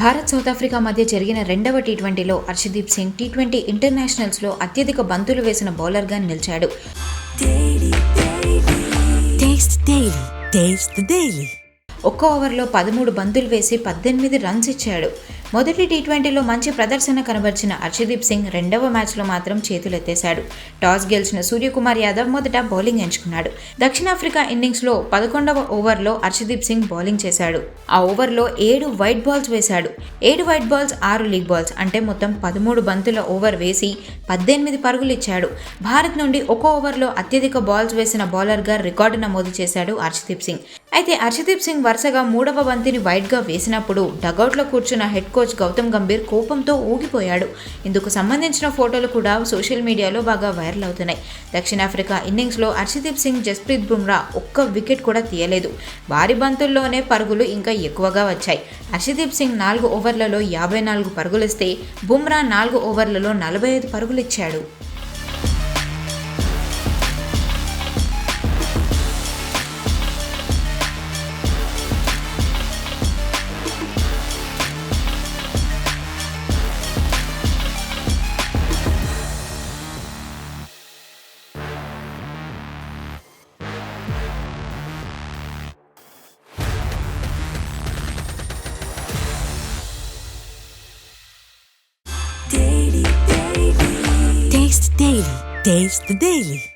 Bharat south Africa మధ్య జరిగిన రెండవ టీ20లో హర్షదీప్ సింగ్ టీ20 ఇంటర్నేషనల్స్లో అత్యధిక బంతులు వేసిన బౌలర్గా నిలిచాడు. ఒక్క ఓవర్లో 13 బంతులు వేసి 18 రన్స్ ఇచ్చాడు. మొదటి టీ20లో మంచి ప్రదర్శన కనబర్చిన హర్షదీప్ సింగ్ రెండవ మ్యాచ్లో మాత్రం చేతులెత్తేశాడు. టాస్ గెలిచిన సూర్యకుమార్ యాదవ్ మొదట బౌలింగ్ ఎంచుకున్నాడు. దక్షిణాఫ్రికా ఇన్నింగ్స్లో 11వ ఓవర్లో హర్షదీప్ సింగ్ బౌలింగ్ చేశాడు. ఆ ఓవర్లో 7 వైడ్ బాల్స్ వేశాడు. 7 వైడ్ బాల్స్ 6 లీగ్ బాల్స్ అంటే మొత్తం 13 బంతుల ఓవర్ వేసి 18 పరుగులు ఇచ్చాడు. భారత్ నుండి ఒక ఓవర్లో అత్యధిక బాల్స్ వేసిన బౌలర్గా రికార్డు నమోదు చేశాడు హర్షదీప్ సింగ్. అయితే హర్షదీప్ సింగ్ వరుసగా 3వ బంతిని వైడ్గా వేసినప్పుడు డగౌట్లో కూర్చున్న హెడ్ కోచ్ గౌతమ్ గంభీర్ కోపంతో ఊగిపోయాడు. ఇందుకు సంబంధించిన ఫోటోలు కూడా సోషల్ మీడియాలో బాగా వైరల్ అవుతున్నాయి. దక్షిణాఫ్రికా ఇన్నింగ్స్లో హర్షదీప్ సింగ్, జస్ప్రీత్ బుమ్రా ఒక్క వికెట్ కూడా తీయలేదు. భారీ బంతుల్లోనే పరుగులు ఇంకా ఎక్కువగా వచ్చాయి. హర్షదీప్ సింగ్ 4 ఓవర్లలో 54 పరుగులిస్తే బుమ్రా 4 ఓవర్లలో 45 పరుగులిచ్చాడు. Taste the Daily.